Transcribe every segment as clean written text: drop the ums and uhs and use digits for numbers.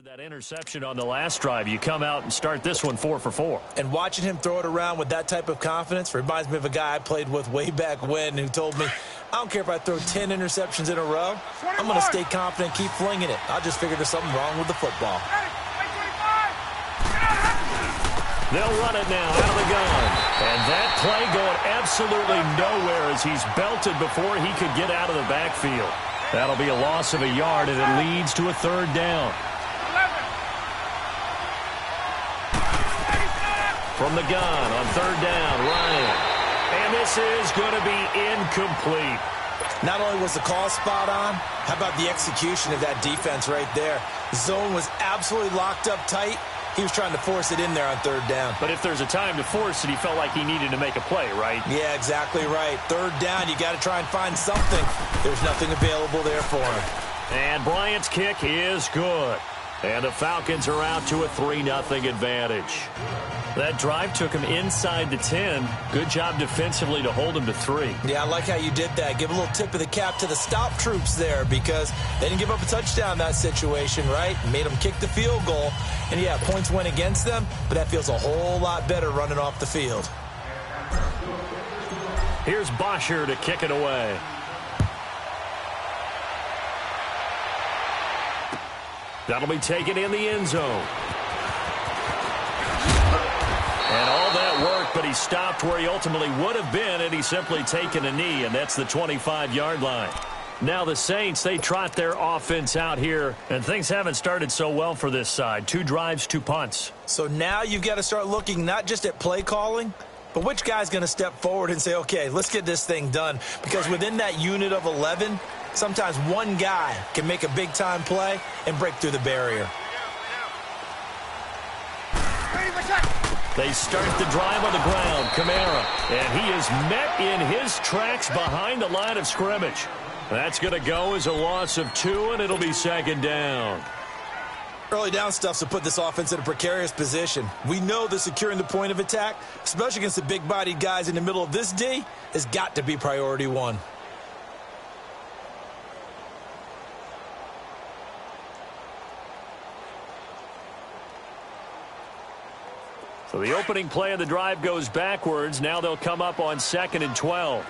That interception on the last drive, you come out and start this one 4 for 4. And watching him throw it around with that type of confidence reminds me of a guy I played with way back when who told me, I don't care if I throw 10 interceptions in a row, I'm going to stay confident, keep flinging it. I just figured there's something wrong with the football. They'll run it now out of the gun. And that play going absolutely nowhere as he's belted before he could get out of the backfield. That'll be a loss of a yard, and it leads to a third down. From the gun on third down, Ryan. And this is going to be incomplete. Not only was the call spot on, how about the execution of that defense right there? The zone was absolutely locked up tight. He was trying to force it in there on third down. But if there's a time to force it, he felt like he needed to make a play, right? Yeah, exactly right. Third down, you got to try and find something. There's nothing available there for him. And Bryant's kick is good. And the Falcons are out to a 3-0 advantage. That drive took him inside the 10. Good job defensively to hold him to 3. Yeah, I like how you did that. Give a little tip of the cap to the stop troops there because they didn't give up a touchdown in that situation, right? Made them kick the field goal. And, yeah, points went against them, but that feels a whole lot better running off the field. Here's Bosher to kick it away. That'll be taken in the end zone. And all that work, but he stopped where he ultimately would have been, and he's simply taken a knee, and that's the 25-yard line. Now the Saints, they trot their offense out here, and things haven't started so well for this side. 2 drives, 2 punts. So now you've got to start looking not just at play calling, but which guy's going to step forward and say, okay, let's get this thing done. Because within that unit of 11, sometimes one guy can make a big-time play and break through the barrier. They start the drive on the ground, Kamara, and he is met in his tracks behind the line of scrimmage. That's going to go as a loss of 2, and it'll be second down. Early down stuff to put this offense in a precarious position. We know that securing the point of attack, especially against the big-bodied guys in the middle of this D, has got to be priority 1. So the opening play of the drive goes backwards. Now they'll come up on 2nd and 12.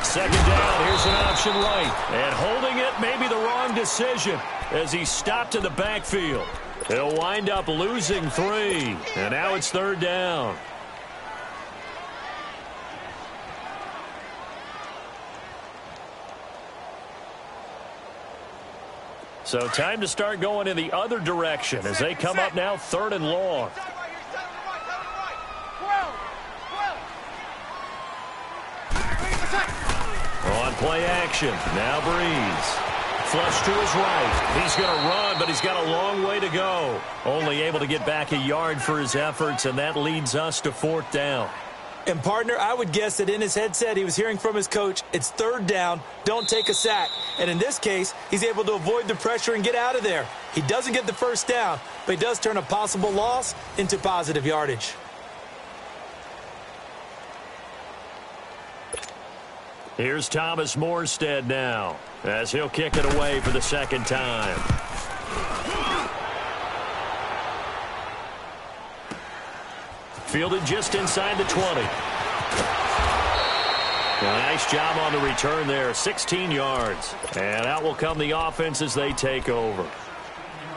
Second down, here's an option right. And holding it may be the wrong decision as he stopped in the backfield. He'll wind up losing 3. And now it's third down. So time to start going in the other direction as they come up now 3rd and long. On play action, now Breeze. Flush to his right. He's going to run, but he's got a long way to go. Only able to get back a yard for his efforts, and that leads us to 4th down. And, partner, I would guess that in his headset he was hearing from his coach, it's third down, don't take a sack. And in this case, he's able to avoid the pressure and get out of there. He doesn't get the first down, but he does turn a possible loss into positive yardage. Here's Thomas Morstead now as he'll kick it away for the second time. Fielded just inside the 20. Nice job on the return there, 16 yards. And out will come the offense as they take over.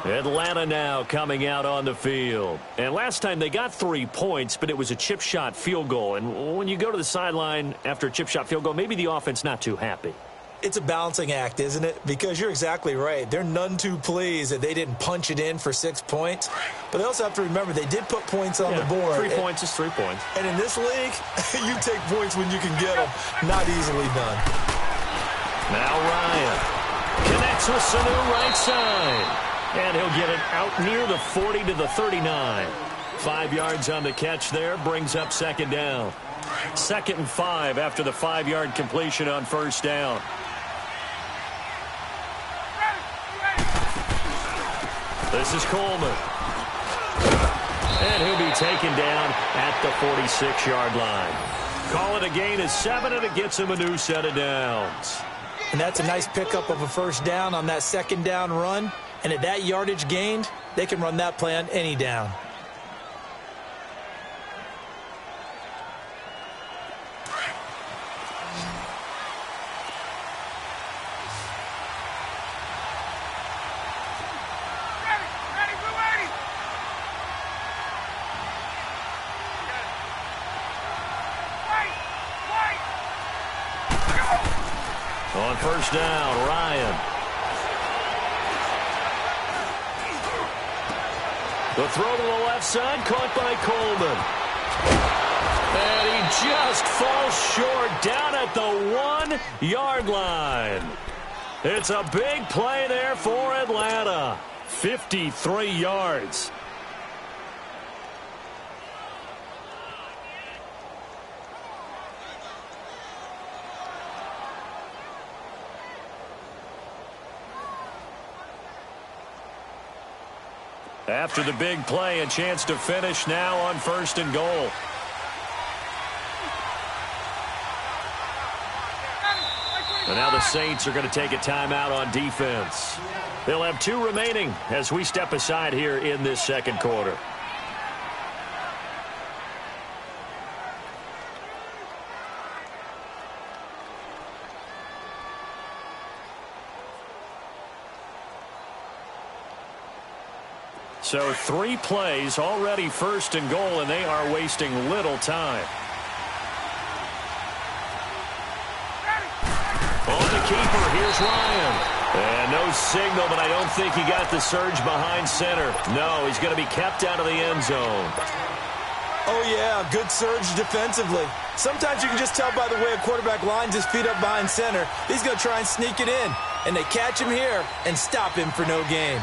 Atlanta now coming out on the field. And last time they got 3 points, but it was a chip shot field goal. And when you go to the sideline after a chip shot field goal, maybe the offense not too happy. It's a balancing act, isn't it? Because you're exactly right. They're none too pleased that they didn't punch it in for 6 points. But they also have to remember they did put points on the board. 3 points is 3 points. And in this league, you take points when you can get them. Not easily done. Now Ryan connects with Sanu right side. And he'll get it out near the 40 to the 39. 5 yards on the catch there, brings up second down. 2nd and 5 after the 5-yard completion on first down. This is Coleman. And he'll be taken down at the 46-yard line. Call it a gain of 7, and it gets him a new set of downs. And that's a nice pickup of a first down on that second down run. And at that yardage gained, they can run that play on any down. On first down, Ryan. The throw to the left side, caught by Coleman. And he just falls short down at the 1-yard line. It's a big play there for Atlanta. 53 yards. After the big play, a chance to finish now on first and goal. And now the Saints are going to take a timeout on defense. They'll have 2 remaining as we step aside here in this second quarter. So 3 plays, already first and goal, and they are wasting little time. On the keeper, here's Ryan. And no signal, but I don't think he got the surge behind center. No, he's going to be kept out of the end zone. Oh, yeah, good surge defensively. Sometimes you can just tell by the way a quarterback lines his feet up behind center. He's going to try and sneak it in. And they catch him here and stop him for no gain.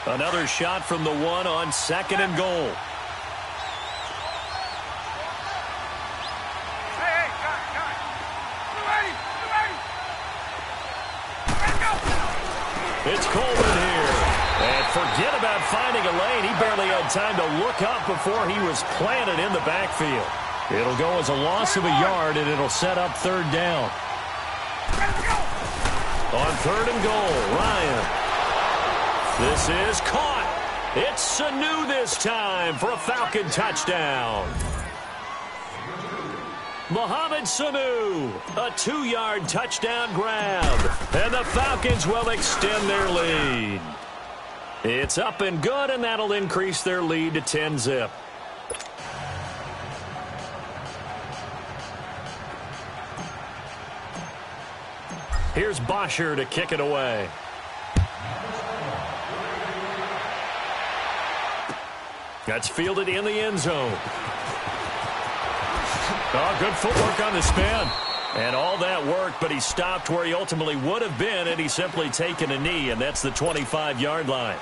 Another shot from the 1 on second and goal. It's Coleman here. And forget about finding a lane. He barely had time to look up before he was planted in the backfield. It'll go as a loss of a yard, and it'll set up third down. On third and goal, Ryan. This is caught. It's Sanu this time for a Falcon touchdown. Mohamed Sanu, a 2-yard touchdown grab. And the Falcons will extend their lead. It's up and good, and that'll increase their lead to 10-zip. Here's Bosher to kick it away. That's fielded in the end zone. Oh, good footwork on the spin. And all that work, but he stopped where he ultimately would have been, and he's simply taken a knee, and that's the 25-yard line.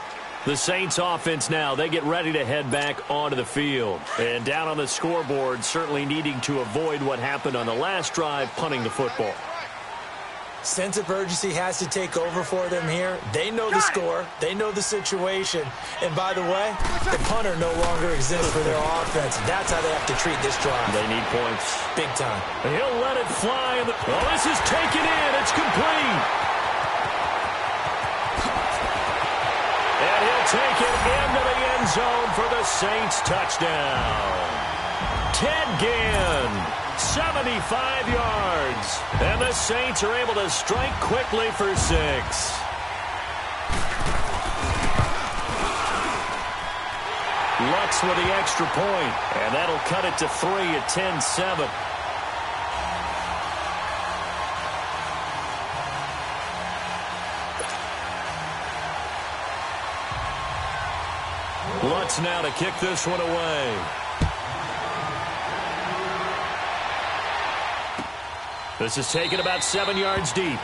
The Saints offense now, they get ready to head back onto the field. And down on the scoreboard, certainly needing to avoid what happened on the last drive, punting the football. Sense of urgency has to take over for them here. They know the score. They know the situation. And by the way, the punter no longer exists for their offense. That's how they have to treat this drive. They need points. Big time. He'll let it fly. Oh, this is taken in. It's complete. And he'll take it into the end zone for the Saints touchdown. Ted Ginn, 75 yards. And the Saints are able to strike quickly for 6. Lutz with the extra point, and that'll cut it to 3 at 10-7. Lutz now to kick this one away. This is taken about 7 yards deep.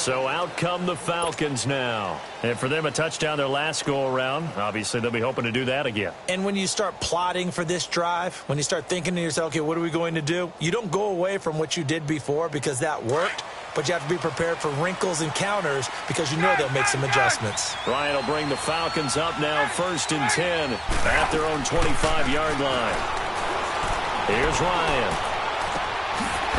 So out come the Falcons now. And for them, a touchdown their last go-around. Obviously, they'll be hoping to do that again. And when you start plotting for this drive, when you start thinking to yourself, okay, what are we going to do? You don't go away from what you did before because that worked, but you have to be prepared for wrinkles and counters because you know they'll make some adjustments. Ryan will bring the Falcons up now, 1st and 10 at their own 25-yard line. Here's Ryan.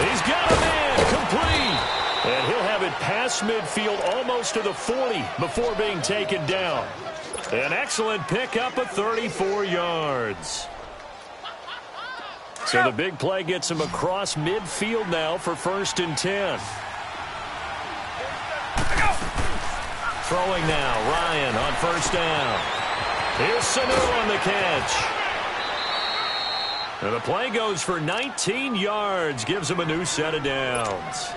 He's got him in, complete. And he'll have it past midfield almost to the 40 before being taken down. An excellent pickup of 34 yards. So the big play gets him across midfield now for 1st and 10. Throwing now, Ryan on 1st down. Here's Sanu on the catch. And the play goes for 19 yards, gives him a new set of downs.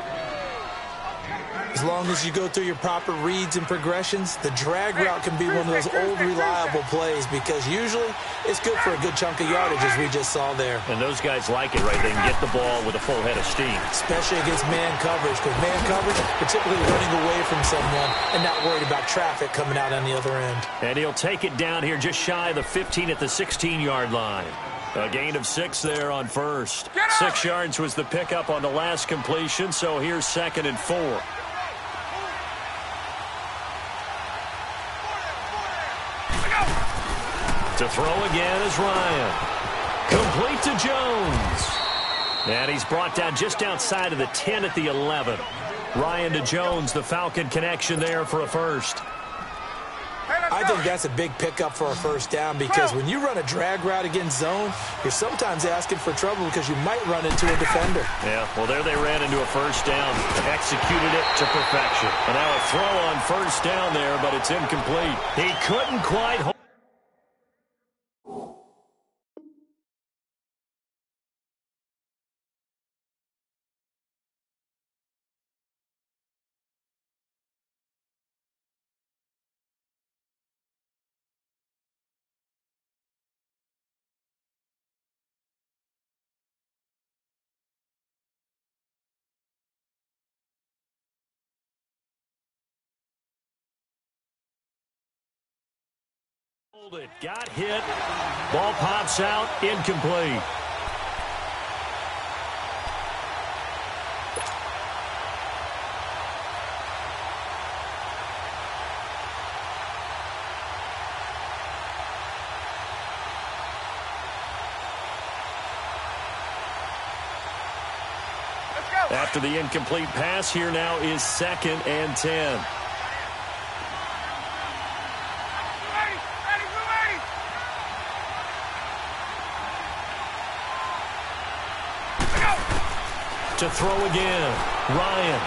As long as you go through your proper reads and progressions, the drag route can be one of those old reliable plays because usually it's good for a good chunk of yardage, as we just saw there. And those guys like it, right? They can get the ball with a full head of steam. Especially against man coverage, because man coverage, particularly running away from someone and not worried about traffic coming out on the other end. And he'll take it down here just shy of the 15 at the 16-yard line. A gain of 6 there on 1st. 6 yards was the pickup on the last completion, so here's 2nd and 4. To throw again is Ryan. Complete to Jones. And he's brought down just outside of the 10 at the 11. Ryan to Jones, the Falcon connection there for a 1st. I think that's a big pickup for a 1st down because when you run a drag route against zone, you're sometimes asking for trouble because you might run into a defender. Yeah, well, there they ran into a 1st down, executed it to perfection. And now a throw on 1st down there, but it's incomplete. He couldn't quite hold. It got hit. Ball pops out. Incomplete. After the incomplete pass, here now is 2nd and 10. To throw again, Ryan.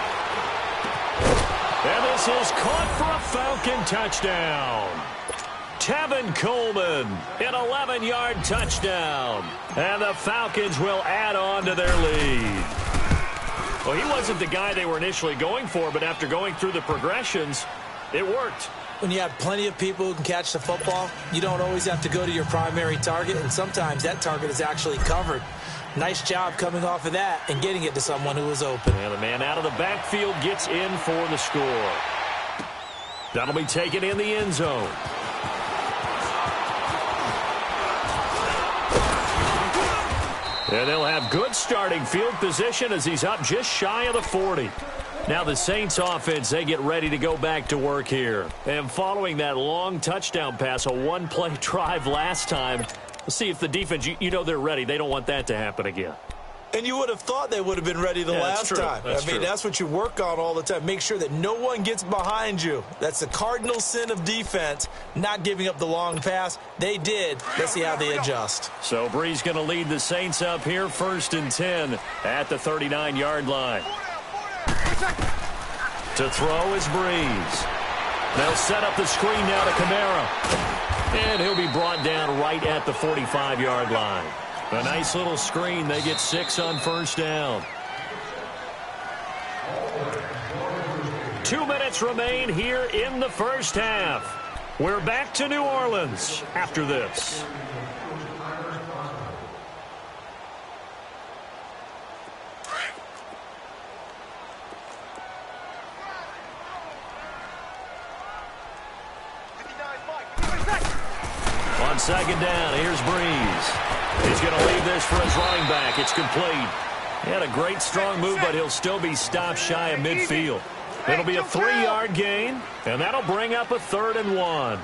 And this is caught for a Falcon touchdown. Tevin Coleman, an 11-yard touchdown. And the Falcons will add on to their lead. Well, he wasn't the guy they were initially going for, but after going through the progressions, it worked. When you have plenty of people who can catch the football, you don't always have to go to your primary target, and sometimes that target is actually covered. Nice job coming off of that and getting it to someone who was open. And the man out of the backfield gets in for the score. That'll be taken in the end zone. And they'll have good starting field position as he's up just shy of the 40. Now the Saints offense, they get ready to go back to work here. And following that long touchdown pass, a one-play drive last time, let's see if the defense, you know they're ready. They don't want that to happen again. And you would have thought they would have been ready the last time. I mean, that's what you work on all the time. Make sure that no one gets behind you. That's the cardinal sin of defense, not giving up the long pass. They did. Let's see how they adjust. So Brees going to lead the Saints up here, 1st and 10 at the 39-yard line. To throw is Brees. They'll set up the screen now to Kamara. And he'll be brought down right at the 45-yard line. A nice little screen. They get 6 on 1st down. 2 minutes remain here in the first half. We're back to New Orleans after this. On second down, here's Breeze. He's going to leave this for his running back. It's complete. He had a great, strong move, but he'll still be stopped shy of midfield. It'll be a 3-yard gain, and that'll bring up a 3rd and 1.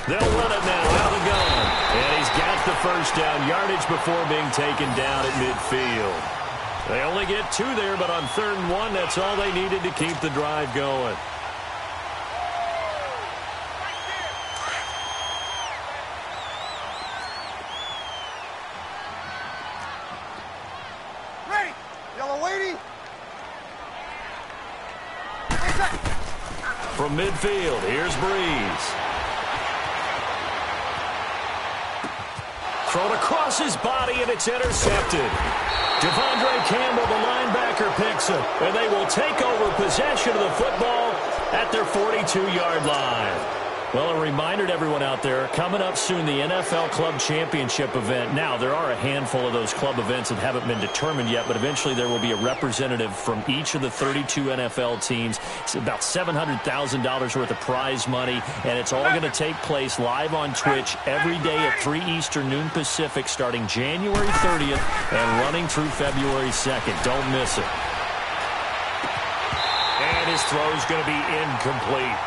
They'll run it now out of the gun. And he's got the first down yardage before being taken down at midfield. They only get 2 there, but on 3rd and 1, that's all they needed to keep the drive going. Ready. Yellow waiting. From midfield, here's Breeze. Thrown across his body, and it's intercepted. Devondre Campbell, the linebacker, picks it, and they will take over possession of the football at their 42-yard line. Well, a reminder to everyone out there, coming up soon, the NFL Club Championship event. Now, there are a handful of those club events that haven't been determined yet, but eventually there will be a representative from each of the 32 NFL teams. It's about $700,000 worth of prize money, and it's all going to take place live on Twitch every day at 3 Eastern, noon Pacific, starting January 30th and running through February 2nd. Don't miss it. And his throw is going to be incomplete.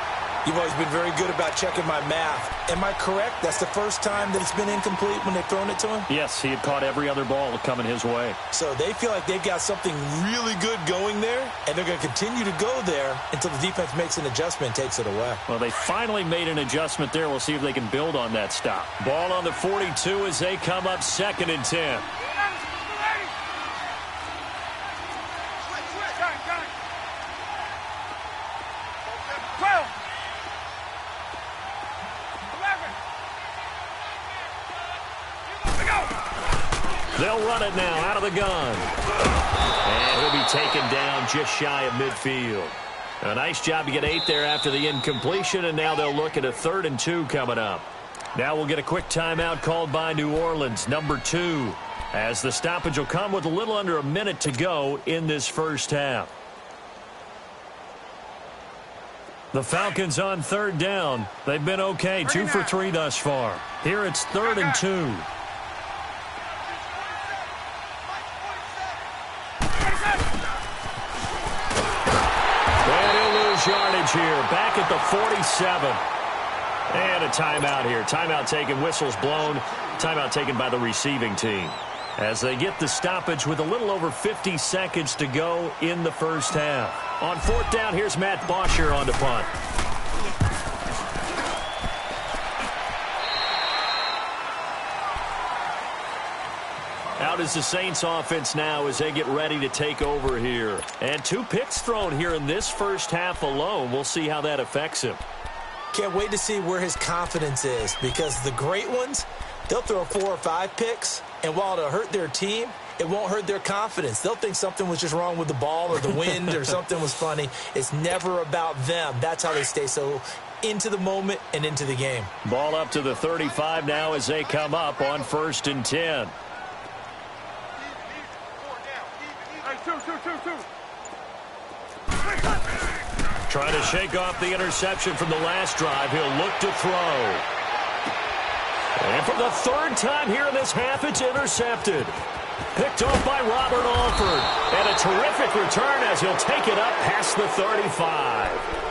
You've always been very good about checking my math. Am I correct? That's the first time that it's been incomplete when they've thrown it to him? Yes, he had caught every other ball coming his way. So they feel like they've got something really good going there, and they're going to continue to go there until the defense makes an adjustment and takes it away. Well, they finally made an adjustment there. We'll see if they can build on that stop. Ball on the 42 as they come up 2nd and 10. They'll run it now out of the gun. And he'll be taken down just shy of midfield. A nice job to get 8 there after the incompletion, and now they'll look at a 3rd and 2 coming up. Now we'll get a quick timeout called by New Orleans, number 2, as the stoppage will come with a little under a minute to go in this first half. The Falcons on 3rd down. They've been okay, 2 for 3 thus far. Here it's 3rd and 2. Yardage here, back at the 47. And a timeout here. Timeout taken, whistles blown. Timeout taken by the receiving team. As they get the stoppage with a little over 50 seconds to go in the first half. On 4th down, here's Matt Bosher on to punt. Out is the Saints offense now as they get ready to take over here. And 2 picks thrown here in this first half alone. We'll see how that affects him. Can't wait to see where his confidence is, because the great ones, they'll throw 4 or 5 picks, and while it'll hurt their team, it won't hurt their confidence. They'll think something was just wrong with the ball or the wind or something was funny. It's never about them. That's how they stay so into the moment and into the game. Ball up to the 35 now as they come up on 1st and 10. Trying to shake off the interception from the last drive. He'll look to throw. And for the 3rd time here in this half, it's intercepted. Picked off by Robert Alford. And a terrific return as he'll take it up past the 35.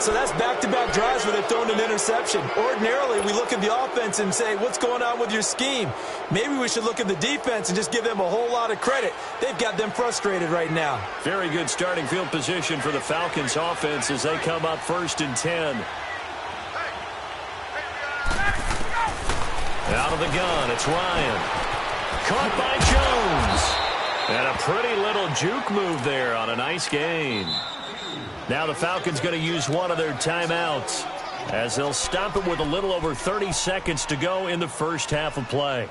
So that's back-to-back drives where they've thrown an interception. Ordinarily, we look at the offense and say, what's going on with your scheme? Maybe we should look at the defense and just give them a whole lot of credit. They've got them frustrated right now. Very good starting field position for the Falcons offense as they come up 1st and 10. Out of the gun, it's Ryan. Caught by Jones. And a pretty little juke move there on a nice gain. Now the Falcons going to use one of their timeouts as they'll stop it with a little over 30 seconds to go in the first half of play.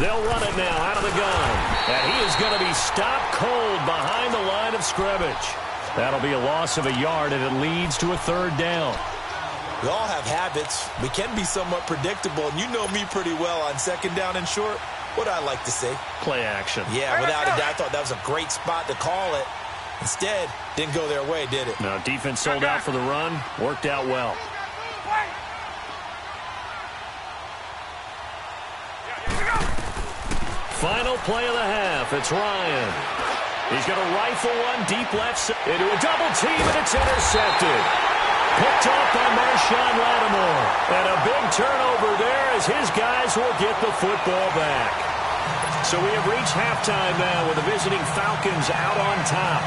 They'll run it now out of the gun. And he is going to be stopped cold behind the line of scrimmage. That'll be a loss of a yard, and it leads to a third down. We all have habits. We can be somewhat predictable, and you know me pretty well on second down and short. What I like to say? Play action. Yeah, without a doubt. I thought that was a great spot to call it. Instead, didn't go their way, did it? No, defense sold out for the run. Worked out well. Final play of the half. It's Ryan. He's going to rifle one deep left into a double team, and it's intercepted. Picked off by Marshawn Lattimore. And a big turnover there as his guys will get the football back. So we have reached halftime now with the visiting Falcons out on top.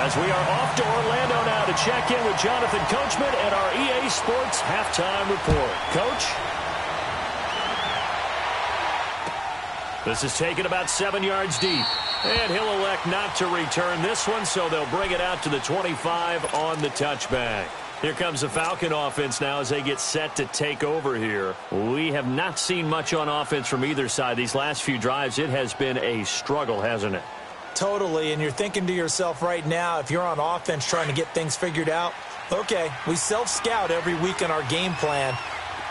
As we are off to Orlando now to check in with Jonathan Coachman and our EA Sports halftime report. Coach? This is taken about 7 yards deep. And he'll elect not to return this one, so they'll bring it out to the 25 on the touchback. Here comes the Falcon offense now as they get set to take over here. We have not seen much on offense from either side. These last few drives, it has been a struggle, hasn't it? Totally, and you're thinking to yourself right now, if you're on offense trying to get things figured out, okay, we self-scout every week in our game plan.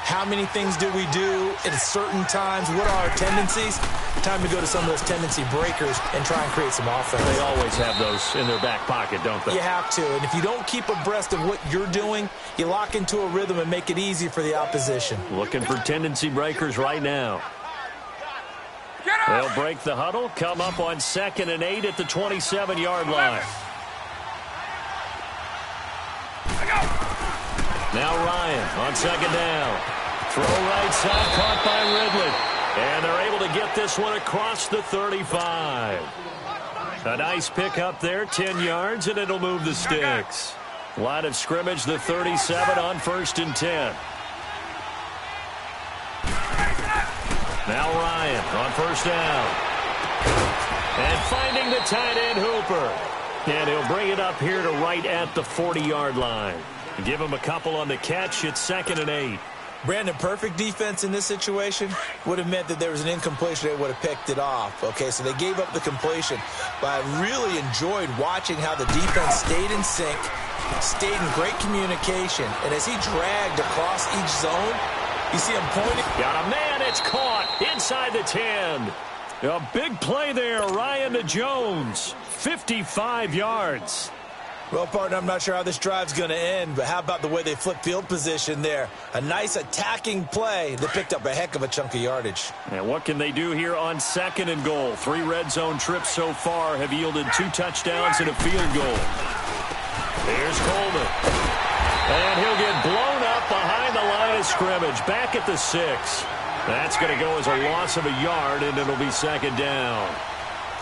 How many things do we do at certain times? What are our tendencies? Time to go to some of those tendency breakers and try and create some offense. They always have those in their back pocket, don't they? You have to, and if you don't keep abreast of what you're doing, you lock into a rhythm and make it easy for the opposition. Looking for tendency breakers right now. They'll break the huddle, come up on 2nd and 8 at the 27-yard line. Now Ryan on 2nd down. Throw right side, caught by Ridley. And they're able to get this one across the 35. A nice pick up there, 10 yards, and it'll move the sticks. Line of scrimmage, the 37 on 1st and 10. Now Ryan on 1st down. And finding the tight end Hooper. And he'll bring it up here to right at the 40-yard line. Give him a couple on the catch. It's 2nd and 8. Brandon, perfect defense in this situation would have meant that there was an incompletion. They would have picked it off. Okay, so they gave up the completion. But I really enjoyed watching how the defense stayed in sync, stayed in great communication. And as he dragged across each zone, you see him pointing. Got a man. It's caught inside the 10. A big play there. Ryan to Jones. 55 yards. Well, partner, I'm not sure how this drive's going to end, but how about the way they flip field position there? A nice attacking play that picked up a heck of a chunk of yardage. And what can they do here on 2nd and goal? 3 red zone trips so far have yielded 2 touchdowns and a field goal. Here's Coleman. And he'll get blown up behind the line of scrimmage. Back at the 6. That's going to go as a loss of a yard, and it'll be 2nd down.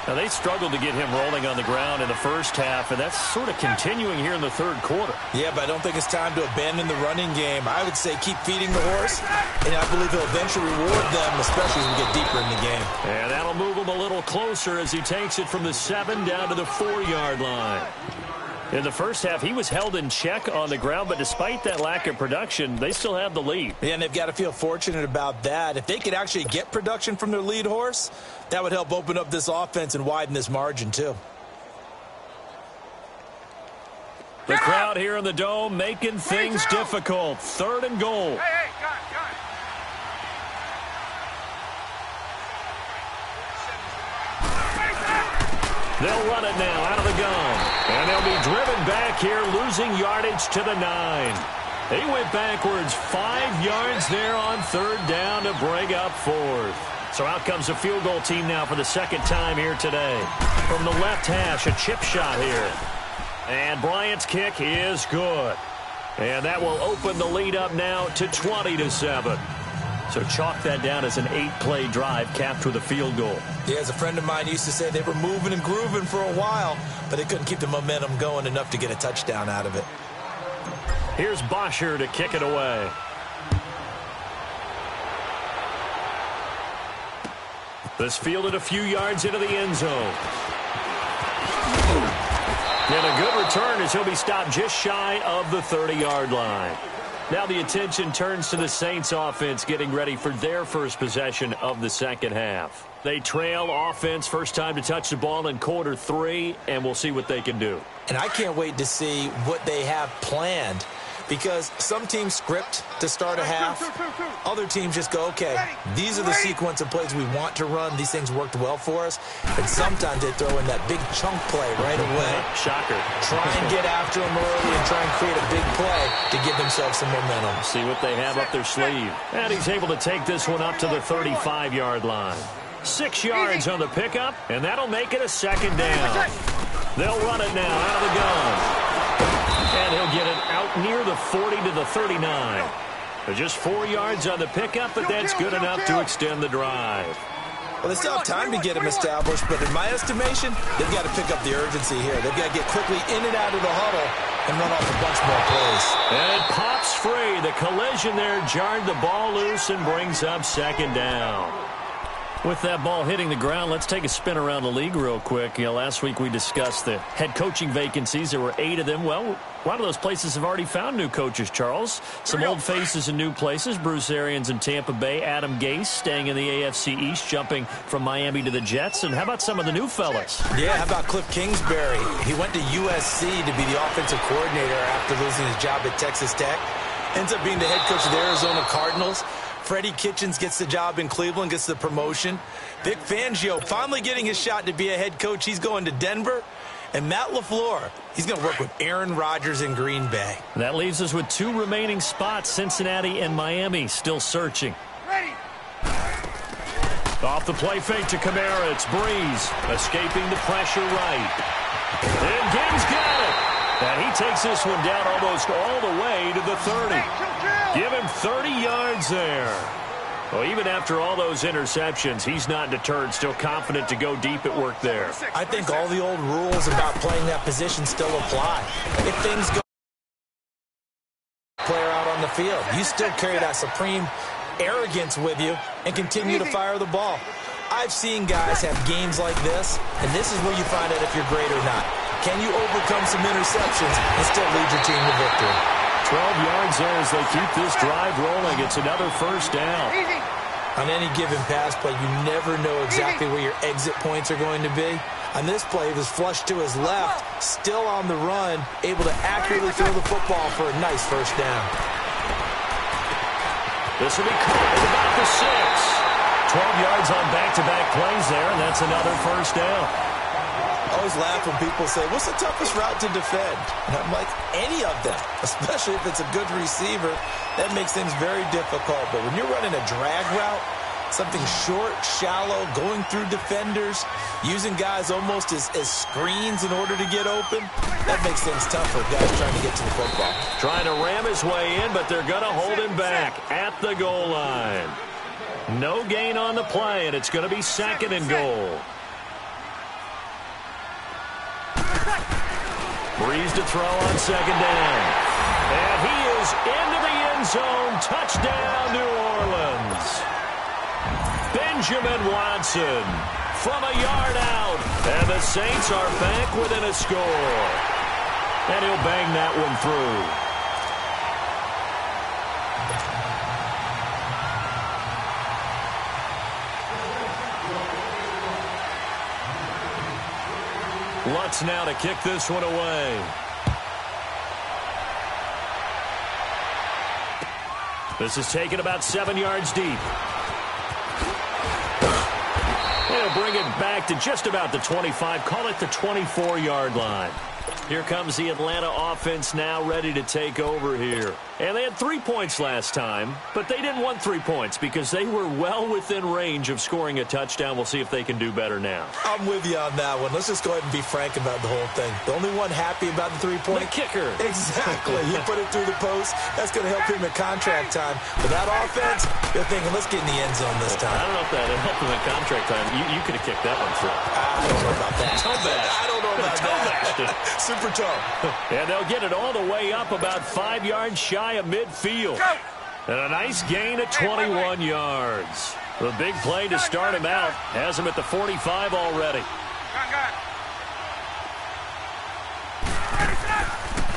Now, they struggled to get him rolling on the ground in the first half, and that's sort of continuing here in the 3rd quarter. Yeah, but I don't think it's time to abandon the running game. I would say keep feeding the horse, and I believe he'll eventually reward them, especially as we get deeper in the game. And that'll move him a little closer as he takes it from the 7 down to the 4-yard line. In the first half, he was held in check on the ground, but despite that lack of production, they still have the lead. Yeah, and they've got to feel fortunate about that. If they could actually get production from their lead horse, that would help open up this offense and widen this margin, too. The crowd here in the Dome making things difficult. 3rd and goal. They'll run it now out of the gun. And they'll be driven back here, losing yardage to the 9. They went backwards 5 yards there on 3rd down to bring up 4th. So out comes the field goal team now for the 2nd time here today. From the left hash, a chip shot here. And Bryant's kick is good. And that will open the lead up now to 20-7. So chalk that down as an 8-play drive capped with a field goal. Yeah, as a friend of mine used to say, they were moving and grooving for a while, but they couldn't keep the momentum going enough to get a touchdown out of it. Here's Bosher to kick it away. This fielded a few yards into the end zone. And a good return as he'll be stopped just shy of the 30-yard line. Now the attention turns to the Saints offense getting ready for their first possession of the second half. They trail offense first time to touch the ball in quarter 3, and we'll see what they can do. And I can't wait to see what they have planned, because some teams script to start a half. Other teams just go, okay, these are the sequence of plays we want to run. These things worked well for us. And sometimes they throw in that big chunk play right away. Shocker. Try and get after them early and try and create a big play to give themselves some momentum. See what they have up their sleeve. And he's able to take this one up to the 35-yard line. 6 yards on the pickup, and that'll make it a second down. They'll run it now out of the gun. And he'll get it out near the 40 to the 39. Just 4 yards on the pickup, but that's good enough to extend the drive. Well, they still have time to get him established, but in my estimation, they've got to pick up the urgency here. They've got to get quickly in and out of the huddle and run off a bunch more plays. And it pops free. The collision there jarred the ball loose and brings up second down. With that ball hitting the ground, let's take a spin around the league real quick. Last week we discussed the head coaching vacancies. There were 8 of them. Well, a lot of those places have already found new coaches, Charles. Some old faces in new places. Bruce Arians in Tampa Bay. Adam Gase staying in the AFC East, jumping from Miami to the Jets. And how about some of the new fellas? Yeah, how about Cliff Kingsbury? He went to USC to be the offensive coordinator after losing his job at Texas Tech. Ends up being the head coach of the Arizona Cardinals. Freddie Kitchens gets the job in Cleveland, gets the promotion. Vic Fangio finally getting his shot to be a head coach. He's going to Denver. And Matt LaFleur, he's going to work with Aaron Rodgers in Green Bay. That leaves us with 2 remaining spots, Cincinnati and Miami, still searching. Ready. Off the play fake to Kamara, it's Breeze, escaping the pressure right. And Gibbs got it. And he takes this one down almost all the way to the 30. Give him 30 yards there. Well, even after all those interceptions, he's not deterred, still confident to go deep at work there. I think all the old rules about playing that position still apply. If things go player out on the field, you still carry that supreme arrogance with you and continue to fire the ball. I've seen guys have games like this, and this is where you find out if you're great or not. Can you overcome some interceptions and still lead your team to victory? 12 yards there as they keep this drive rolling. It's another first down. On any given pass play, you never know exactly where your exit points are going to be. On this play, it was flushed to his left, still on the run, able to accurately throw the football for a nice first down. This will be caught at about the 6. 12 yards on back-to-back plays there, and that's another first down. I always laugh when people say, what's the toughest route to defend? And I'm like, any of them, especially if it's a good receiver. That makes things very difficult. But when you're running a drag route, something short, shallow, going through defenders, using guys almost as screens in order to get open, that makes things tough for guys trying to get to the football. Trying to ram his way in, but they're going to hold him back at the goal line. No gain on the play, and it's going to be second and goal. Breeze to throw on second down. And he is into the end zone. Touchdown, New Orleans. Benjamin Watson from a yard out. And the Saints are back within a score. And he'll bang that one through. Lutz now to kick this one away. This is taken about 7 yards deep. They'll bring it back to just about the 25. Call it the 24-yard line. Here comes the Atlanta offense now ready to take over here. And they had 3 points last time, but they didn't want 3 points because they were well within range of scoring a touchdown. We'll see if they can do better now. I'm with you on that one. Let's just go ahead and be frank about the whole thing. The only one happy about the 3-point? The kicker. Exactly. He put it through the post. That's going to help him in contract time. But that offense, they're thinking, let's get in the end zone this time. I don't know if that helped him in contract time. You could have kicked that one through. I don't know about that. Toe bash. I don't know about that. Super toe. And they'll get it all the way up about 5 yards shy of midfield. And a nice gain of 21 yards. The big play to start him out has him at the 45 already.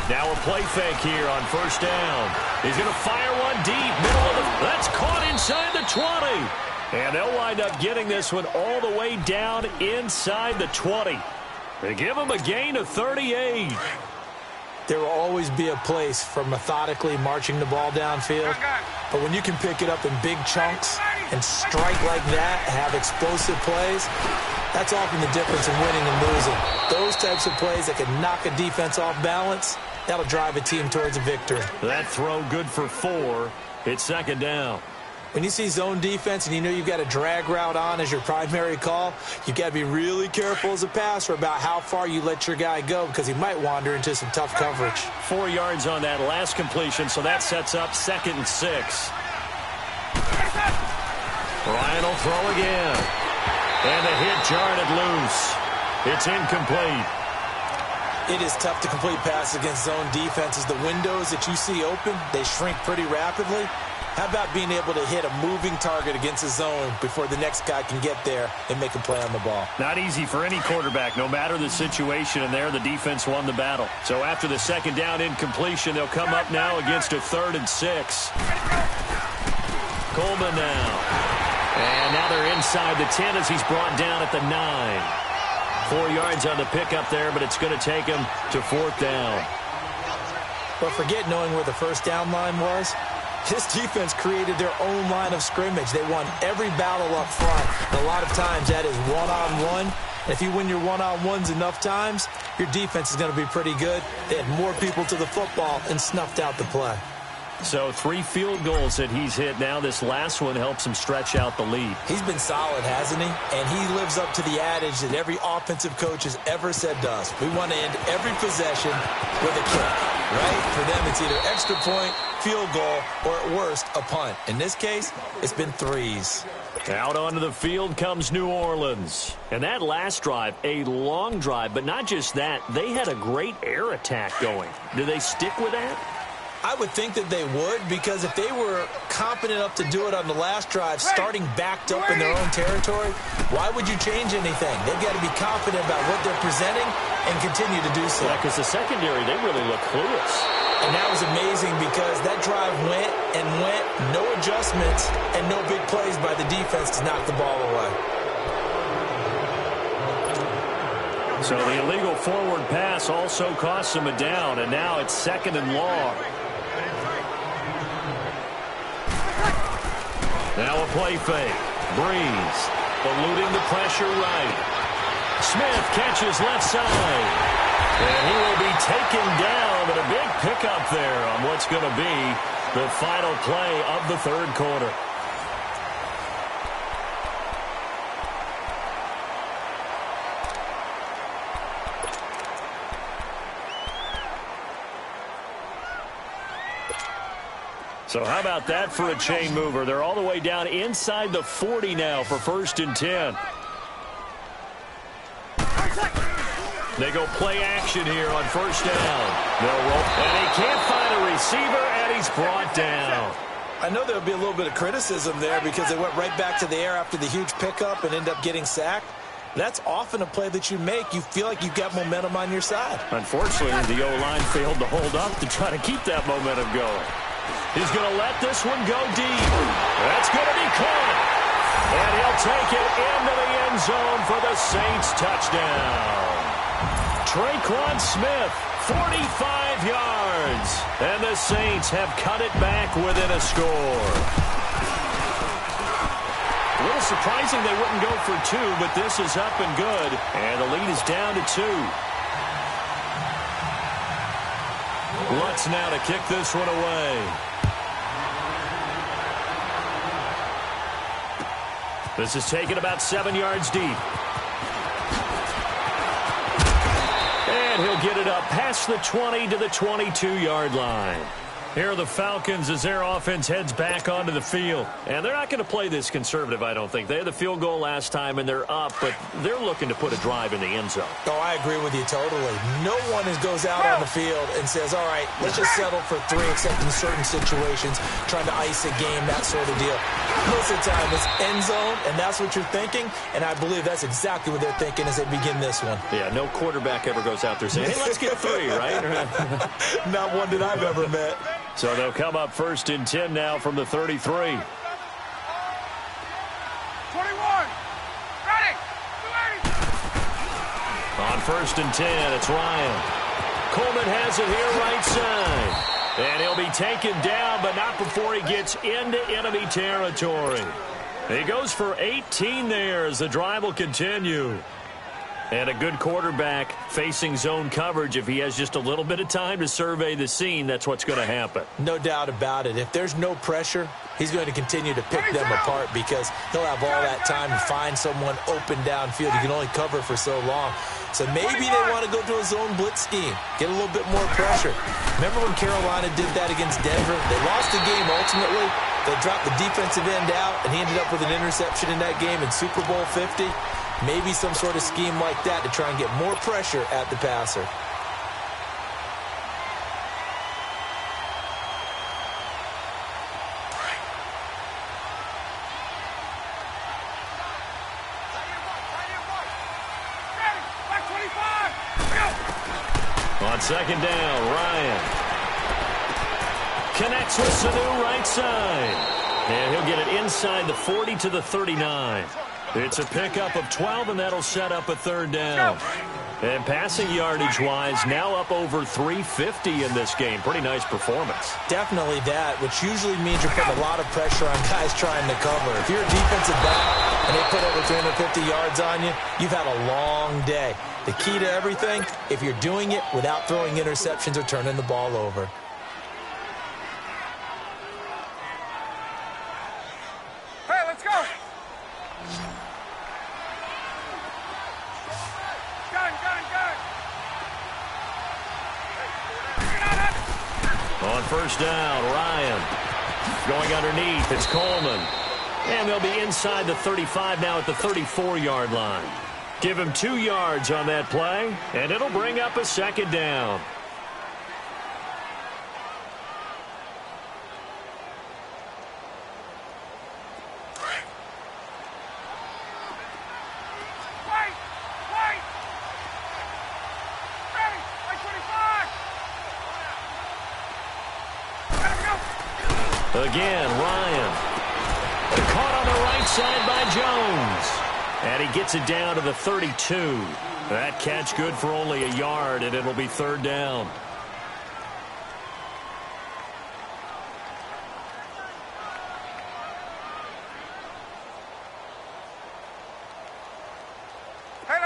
Now a play fake here on first down. He's going to fire one deep. Middle of the... That's caught inside the 20. And they'll wind up getting this one all the way down inside the 20. They give him a gain of 38. There will always be a place for methodically marching the ball downfield. But when you can pick it up in big chunks and strike like that, have explosive plays, that's often the difference in winning and losing. Those types of plays that can knock a defense off balance, that'll drive a team towards a victory. That throw good for 4. It's second down. When you see zone defense and you know you've got a drag route on as your primary call, you've got to be really careful as a passer about how far you let your guy go because he might wander into some tough coverage. 4 yards on that last completion, so that sets up 2nd and 6. Ryan will throw again. And the hit jarred it loose. It's incomplete. It is tough to complete passes against zone defenses. The windows that you see open, they shrink pretty rapidly. How about being able to hit a moving target against a zone before the next guy can get there and make a play on the ball? Not easy for any quarterback, no matter the situation, and there the defense won the battle. So after the second down incompletion, they'll come up now against a 3rd and 6. Coleman now. And now they're inside the 10 as he's brought down at the 9. 4 yards on the pickup there, but it's going to take him to 4th down. But forget knowing where the first down line was. This defense created their own line of scrimmage. They won every battle up front. And a lot of times that is one-on-one. If you win your one-on-ones enough times, your defense is going to be pretty good. They had more people to the football and snuffed out the play. So 3 field goals that he's hit now. This last one helps him stretch out the lead. He's been solid, hasn't he? And he lives up to the adage that every offensive coach has ever said to us. We want to end every possession with a kick, right? For them, it's either extra point, field goal, or at worst, a punt. In this case, it's been 3s. Out onto the field comes New Orleans. And that last drive, a long drive, but not just that. They had a great air attack going. Do they stick with that? I would think that they would, because if they were confident enough to do it on the last drive, starting backed up in their own territory, why would you change anything? They've got to be confident about what they're presenting and continue to do so. Yeah, because the secondary, they really look clueless. And that was amazing because that drive went and went, no adjustments, and no big plays by the defense to knock the ball away. So the illegal forward pass also costs him a down, and now it's 2nd and long. Now a play fake. Breeze eluding the pressure right. Smith catches left side. And he will be taken down, but a big pickup there on what's going to be the final play of the 3rd quarter. So how about that for a chain mover? They're all the way down inside the 40 now for 1st and 10. They go play action here on 1st down. They'll roll, and he can't find a receiver, and he's brought down. I know there'll be a little bit of criticism there because they went right back to the air after the huge pickup and end up getting sacked. That's often a play that you make. You feel like you've got momentum on your side. Unfortunately, the O-line failed to hold up to try to keep that momentum going. He's going to let this one go deep. That's going to be caught. And he'll take it into the end zone for the Saints touchdown. Traquan Smith, 45 yards. And the Saints have cut it back within a score. A little surprising they wouldn't go for 2, but this is up and good. And the lead is down to 2. Lutz now to kick this one away. This is taken about 7 yards deep. And he'll get it up past the 20 to the 22-yard line. Here are the Falcons as their offense heads back onto the field. And they're not going to play this conservative, I don't think. They had the field goal last time, and they're up, but they're looking to put a drive in the end zone. Oh, I agree with you totally. No one goes out on the field and says, all right, let's just settle for 3, except in certain situations, trying to ice a game, that sort of deal. Most of the time, it's end zone, and that's what you're thinking, and I believe that's exactly what they're thinking as they begin this one. Yeah, no quarterback ever goes out there saying, hey, let's get 3, right? Not one that I've ever met. So they'll come up 1st and 10 now from the 33. 21. Ready. On 1st and 10, it's Ryan. Coleman has it here right side. And he'll be taken down, but not before he gets into enemy territory. He goes for 18 there as the drive will continue. And a good quarterback facing zone coverage, if he has just a little bit of time to survey the scene, that's what's going to happen. No doubt about it. If there's no pressure, he's going to continue to pick them apart because he'll have all that time to find someone open downfield. You can only cover for so long. So maybe they want to go to a zone blitz scheme, get a little bit more pressure. Remember when Carolina did that against Denver? They lost the game ultimately. They dropped the defensive end out, and he ended up with an interception in that game in Super Bowl 50. Maybe some sort of scheme like that to try and get more pressure at the passer. On 2nd down, Ryan connects with Sanu right side. And he'll get it inside the 40 to the 39. It's a pickup of 12, and that'll set up a 3rd down. And passing yardage-wise, now up over 350 in this game. Pretty nice performance. Definitely that, which usually means you're putting a lot of pressure on guys trying to cover. If you're a defensive back and they put over 350 yards on you, you've had a long day. The key to everything, if you're doing it without throwing interceptions or turning the ball over. Hey, let's go. On 1st down, Ryan going underneath. It's Coleman. And they'll be inside the 35 now at the 34-yard line. Give him 2 yards on that play, and it'll bring up a 2nd down. Again, Ryan. Caught on the right side by Jones. And he gets it down to the 32. That catch good for only a yard, and it'll be 3rd down.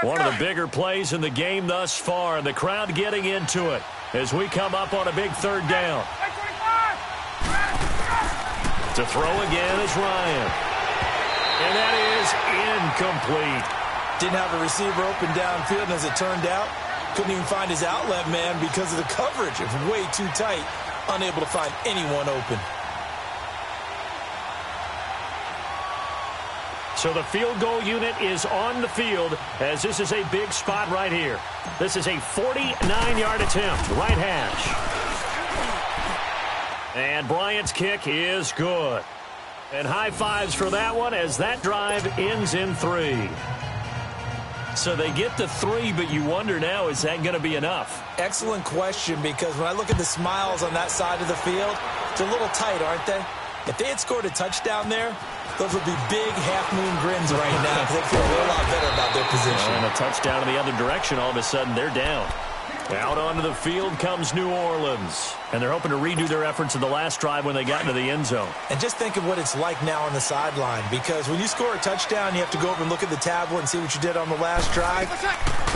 One of the bigger plays in the game thus far, and the crowd getting into it as we come up on a big 3rd down. To throw again is Ryan. And that is incomplete. Didn't have a receiver open downfield, and as it turned out, couldn't even find his outlet man because of the coverage. It was way too tight, unable to find anyone open. So the field goal unit is on the field as this is a big spot right here. This is a 49-yard attempt, right hash. And Bryant's kick is good. And high fives for that one as that drive ends in 3. So they get to 3, but you wonder now, is that going to be enough? Excellent question, because when I look at the smiles on that side of the field, they're a little tight, aren't they? If they had scored a touchdown there, those would be big half-moon grins right now because they feel a whole lot better about their position. And a touchdown in the other direction, all of a sudden they're down. Out onto the field comes New Orleans. And they're hoping to redo their efforts in the last drive when they got into the end zone. And just think of what it's like now on the sideline, because when you score a touchdown, you have to go over and look at the tablet and see what you did on the last drive.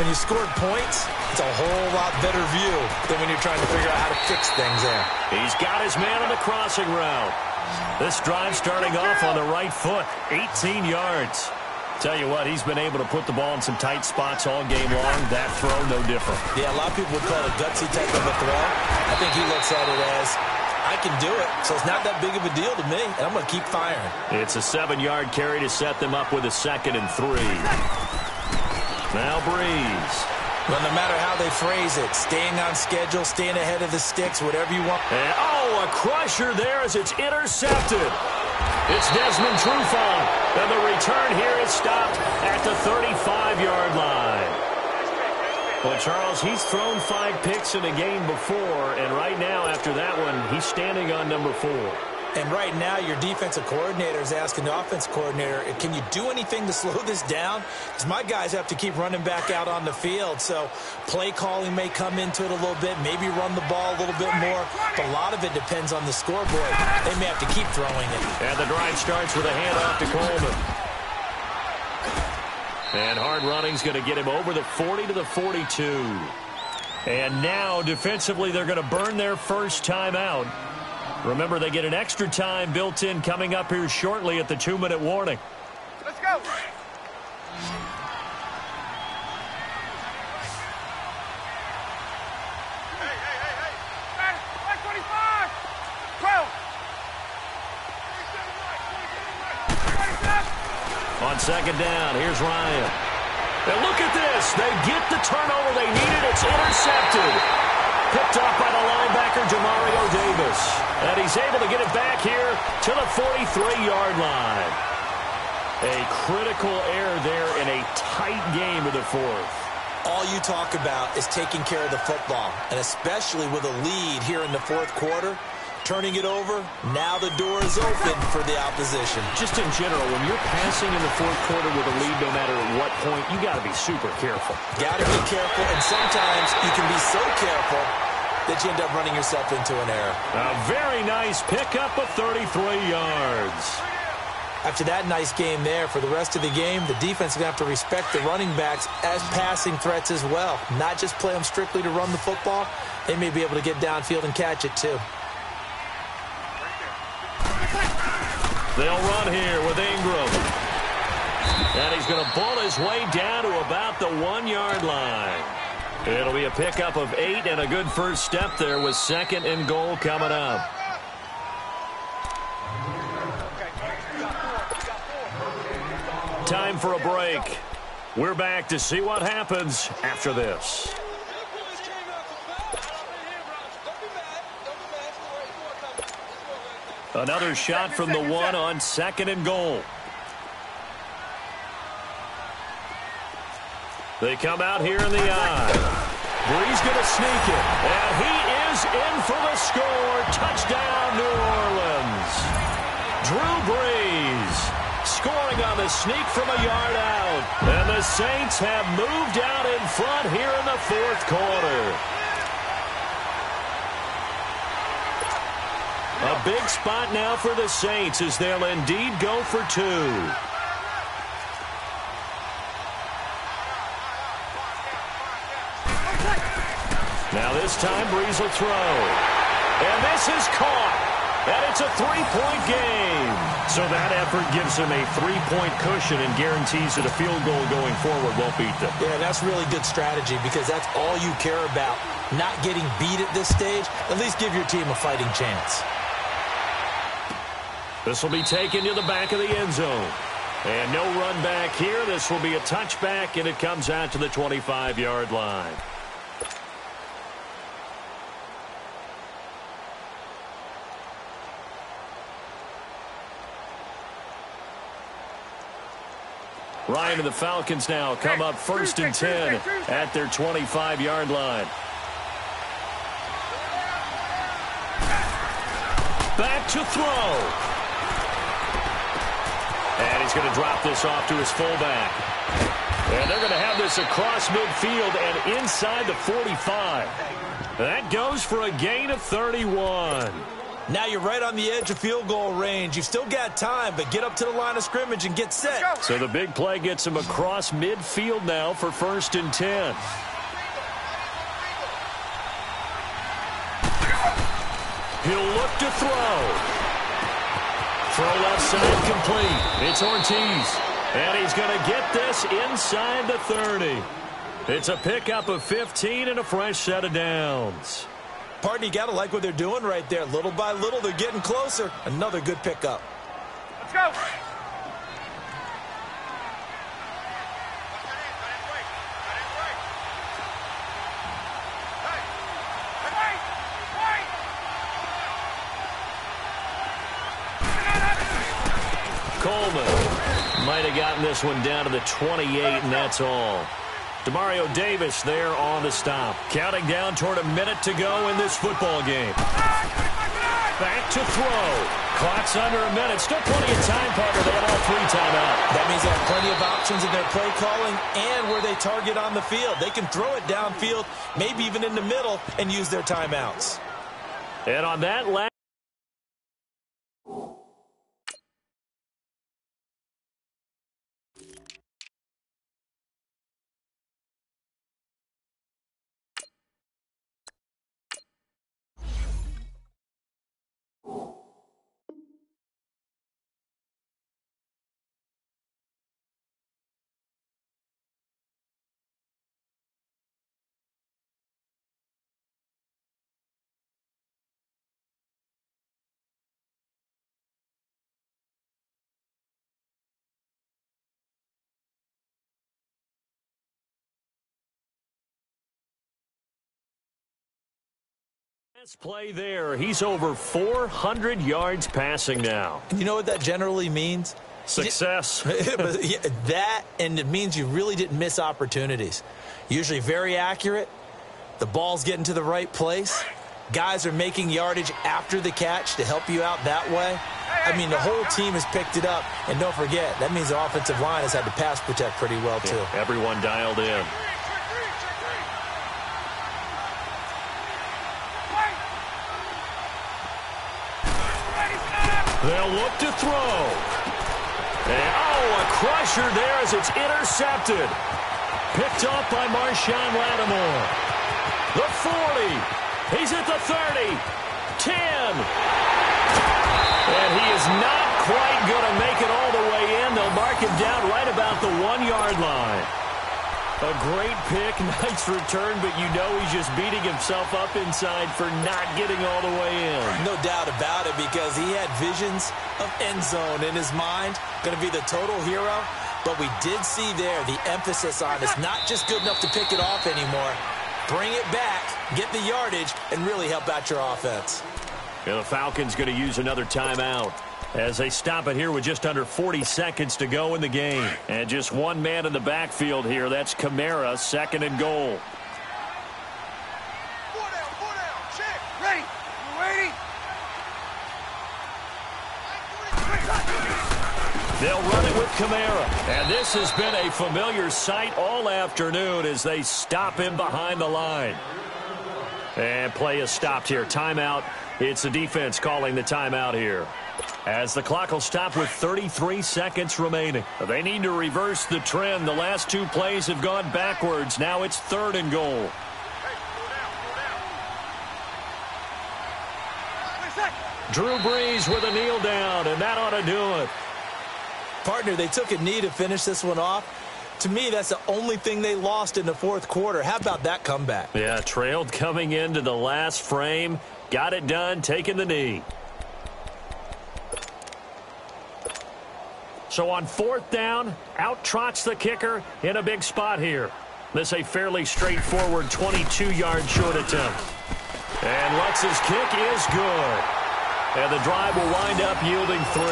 When you scored points, it's a whole lot better view than when you're trying to figure out how to fix things there. He's got his man on the crossing route. This drive starting off on the right foot, 18 yards. Tell you what, he's been able to put the ball in some tight spots all game long. That throw, no different. Yeah, a lot of people would call it a gutsy type of a throw. I think he looks at it as, I I can do it, so it's not that big of a deal to me, and I'm going to keep firing. It's a 7-yard carry to set them up with a 2nd and 3. Now Breeze. Well, no matter how they phrase it, staying on schedule, staying ahead of the sticks, whatever you want. And, a crusher there as it's intercepted. It's Desmond Trufant, and the return here is stopped at the 35-yard line. Well, Charles, he's thrown 5 picks in a game before, and right now, after that one, he's standing on number 4. And right now, your defensive coordinator is asking the offense coordinator, can you do anything to slow this down? Because my guys have to keep running back out on the field, so play calling may come into it a little bit, maybe run the ball a little bit more, but a lot of it depends on the scoreboard. They may have to keep throwing it. And the drive starts with a handoff to Coleman. And hard running's going to get him over the 40 to the 42. And now, defensively, they're going to burn their first time out. Remember, they get an extra time built in coming up here shortly at the 2-minute warning. Let's go. Hey, 25. 12. On 2nd down, here's Ryan. And look at this. They get the turnover they needed. It's intercepted. Picked off by the linebacker, Demario Davis. And he's able to get it back here to the 43-yard line. A critical error there in a tight game of the 4th. All you talk about is taking care of the football, and especially with a lead here in the 4th quarter. Turning it over, now the door is open for the opposition. Just in general, when you're passing in the 4th quarter with a lead, no matter at what point, you got to be super careful. Got to be careful, and sometimes you can be so careful that you end up running yourself into an error. A very nice pickup of 33 yards. After that nice game there, for the rest of the game, the defense is going to have to respect the running backs as passing threats as well. Not just play them strictly to run the football. They may be able to get downfield and catch it too. They'll run here with Ingram. And he's going to ball his way down to about the 1-yard line. It'll be a pickup of 8 and a good first step there with 2nd and goal coming up. Time for a break. We're back to see what happens after this. Another shot from the 1 on 2nd and goal. They come out here in the eye. Breeze going to sneak it. And he is in for the score. Touchdown, New Orleans. Drew Brees scoring on the sneak from a yard out. And the Saints have moved out in front here in the 4th quarter. A big spot now for the Saints as they'll indeed go for 2. Now this time Breeze will throw. And this is caught. And it's a 3-point game. So that effort gives them a 3-point cushion and guarantees that a field goal going forward won't beat them. Yeah, that's really good strategy because that's all you care about. Not getting beat at this stage. At least give your team a fighting chance. This will be taken to the back of the end zone. And no run back here. This will be a touchback, and it comes out to the 25-yard line. Ryan and the Falcons now come up 1st and 10 at their 25-yard line. Back to throw. And he's going to drop this off to his fullback. And they're going to have this across midfield and inside the 45. That goes for a gain of 31. Now you're right on the edge of field goal range. You've still got time, but get up to the line of scrimmage and get set. So the big play gets him across midfield now for 1st and 10. He'll look to throw. Throw left side complete. It's Ortiz. And he's going to get this inside the 30. It's a pickup of 15 and a fresh set of downs. Partner, you got to like what they're doing right there. Little by little, they're getting closer. Another good pickup. Let's go. Coleman might have gotten this one down to the 28, and that's all. Demario Davis there on the stop. Counting down toward a minute to go in this football game. Back to throw. Clock's under a minute. Still plenty of time, partner. They have all three timeouts. That means they have plenty of options in their play calling and where they target on the field. They can throw it downfield, maybe even in the middle, and use their timeouts. And on that last... Last play there. He's over 400 yards passing now. You know what that generally means? Success. That, and it means you really didn't miss opportunities. Usually very accurate. The ball's getting to the right place. Guys are making yardage after the catch to help you out that way. I mean, the whole team has picked it up. And don't forget, that means the offensive line has had to pass protect pretty well, too. Yeah, everyone dialed in. They'll look to throw. And, a crusher there as it's intercepted. Picked off by Marshawn Lattimore. The 40. He's at the 30. 10. And he is not quite going to make it all the way in. They'll mark him down right about the 1-yard line. A great pick, nice return, but you know he's just beating himself up inside for not getting all the way in. No doubt about it, because he had visions of end zone in his mind. Going to be the total hero. But we did see there the emphasis on it's not just good enough to pick it off anymore. Bring it back, get the yardage, and really help out your offense. And the Falcons going to use another timeout as they stop it here with just under 40 seconds to go in the game. And just one man in the backfield here. That's Kamara, second and goal. Four down, check. Ready. You ready? They'll run it with Kamara. And this has been a familiar sight all afternoon as they stop him behind the line. And play is stopped here. Timeout. It's the defense calling the timeout here, as the clock will stop with 33 seconds remaining. They need to reverse the trend. The last two plays have gone backwards. Now it's third and goal. Drew Brees with a kneel down, and that ought to do it. Partner, they took a knee to finish this one off. To me, that's the only thing they lost in the fourth quarter. How about that comeback? Yeah, trailed coming into the last frame. Got it done, taking the knee. So on fourth down, out trots the kicker in a big spot here. This a fairly straightforward 22-yard short attempt. And Lutz's kick is good. And the drive will wind up yielding 3.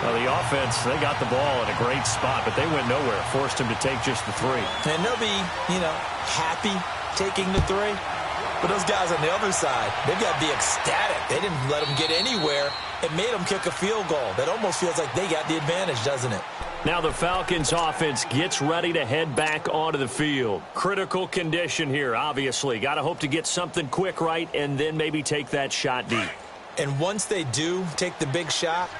Now the offense, they got the ball in a great spot, but they went nowhere. Forced him to take just the 3. And they'll be, happy taking the 3. But those guys on the other side, they've got to be ecstatic. They didn't let them get anywhere. It made them kick a field goal. That almost feels like they got the advantage, doesn't it? Now the Falcons offense gets ready to head back onto the field. Critical condition here, obviously. Got to hope to get something quick right and then maybe take that shot deep. And once they do take the big shot,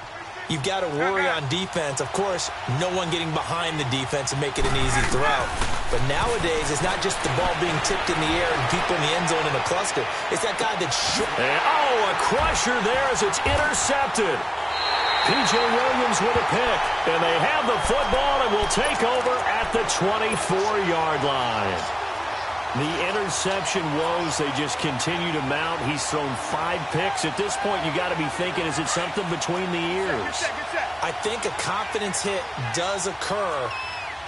you've got to worry on defense. Of course, no one getting behind the defense and make it an easy throw. But nowadays, it's not just the ball being tipped in the air and people in the end zone in a cluster. It's that guy that's short. A crusher there as it's intercepted. P.J. Williams with a pick. And they have the football and will take over at the 24-yard line. The interception woes, they just continue to mount. He's thrown 5 picks. At this point, you got to be thinking, is it something between the ears? I think a confidence hit does occur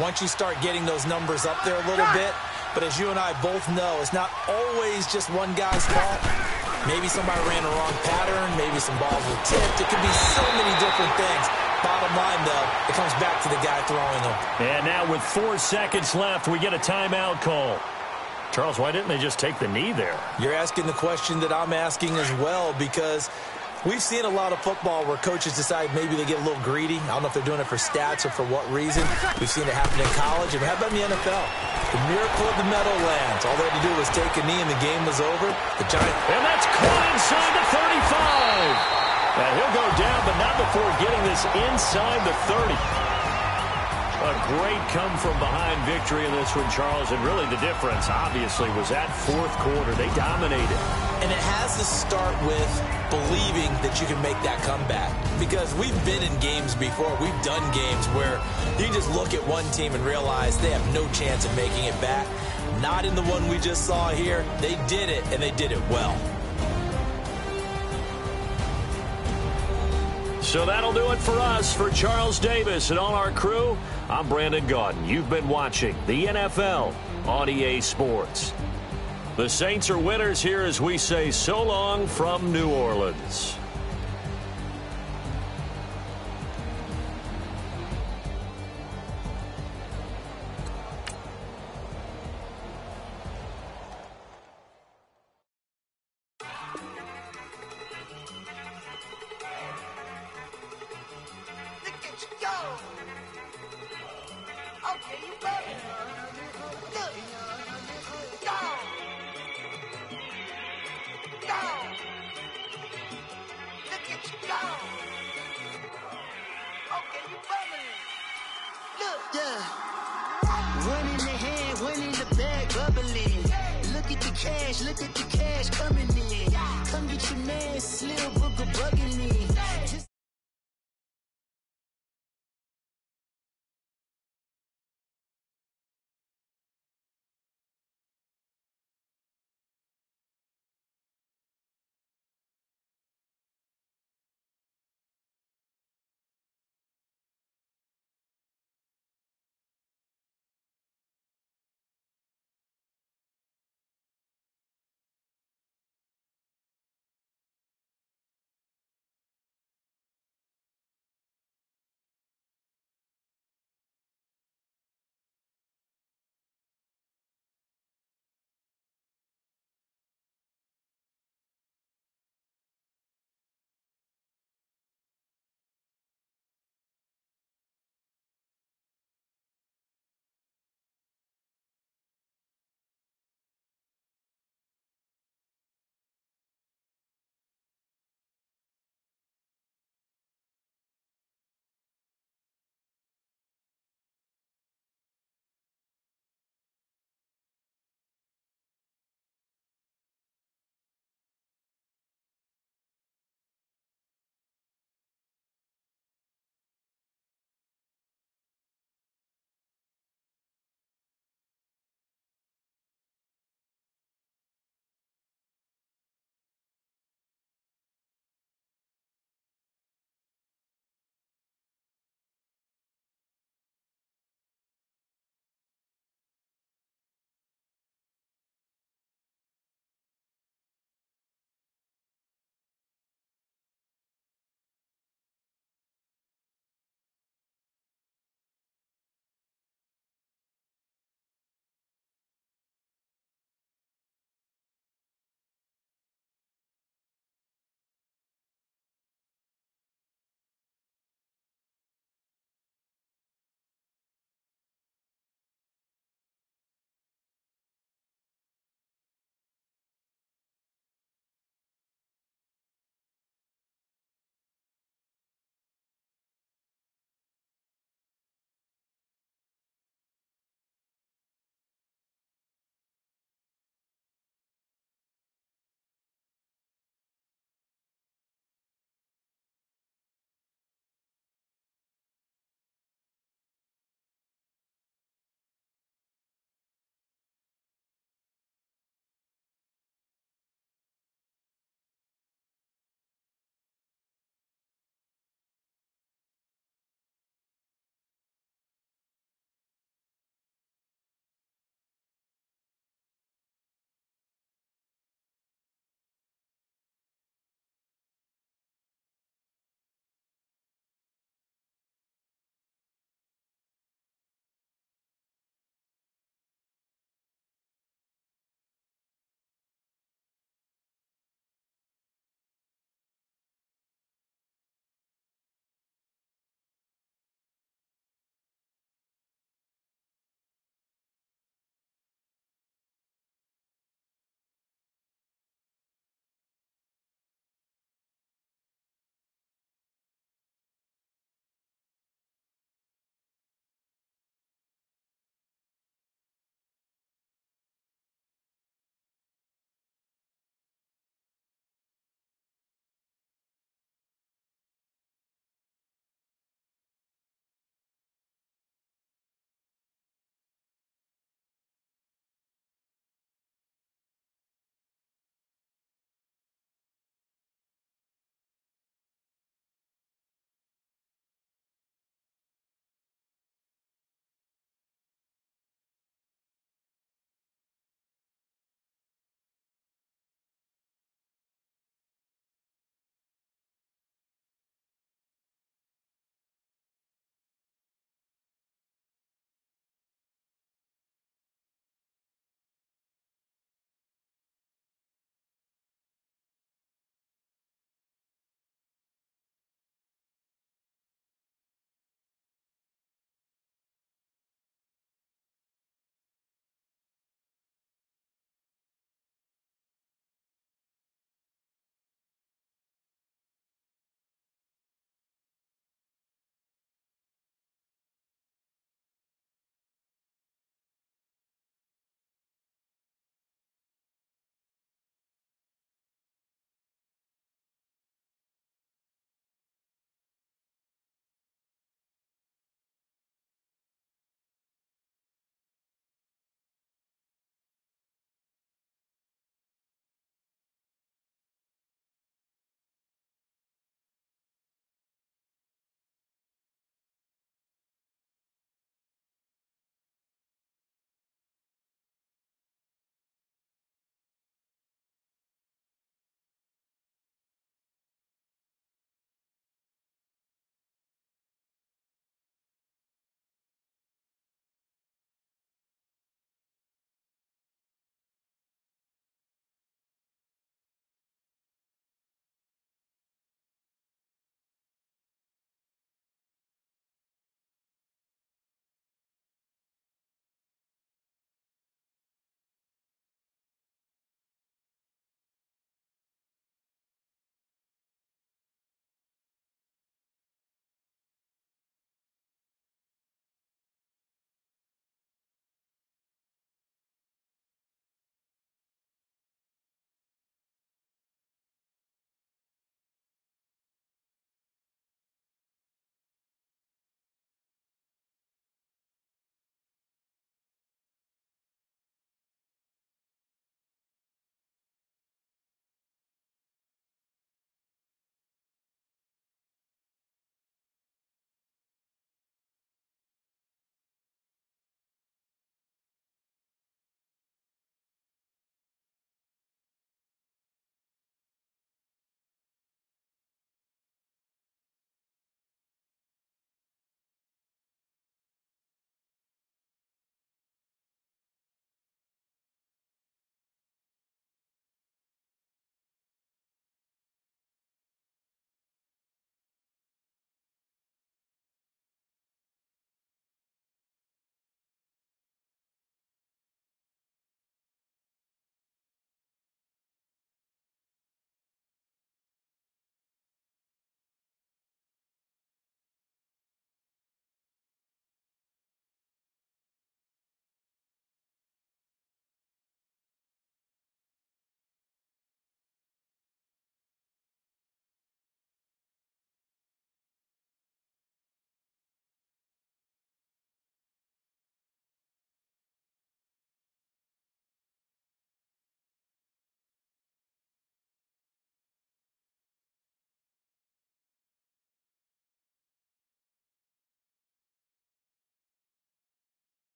once you start getting those numbers up there a little bit. But as you and I both know, it's not always just one guy's fault. Maybe somebody ran a wrong pattern. Maybe some balls were tipped. It could be so many different things. Bottom line, though, it comes back to the guy throwing them. And now with 4 seconds left, we get a timeout call. Charles, why didn't they just take the knee there? You're asking the question that I'm asking as well, because we've seen a lot of football where coaches decide maybe they get a little greedy. I don't know if they're doing it for stats or for what reason. We've seen it happen in college. And how about in the NFL? The miracle of the Meadowlands. All they had to do was take a knee and the game was over. The Giants. And that's caught inside the 35. And he'll go down, but not before getting this inside the 30. A great come-from-behind victory in this one, Charles. And really the difference, obviously, was that fourth quarter. They dominated. And it has to start with believing that you can make that comeback. Because we've been in games before. We've done games where you just look at one team and realize they have no chance of making it back. Not in the one we just saw here. They did it, and they did it well. So that'll do it for us. For Charles Davis and all our crew, I'm Brandon Gaudin. You've been watching the NFL on EA Sports. The Saints are winners here as we say so long from New Orleans. Look at the cash coming in. Come get your man, Slim Booker bugging me.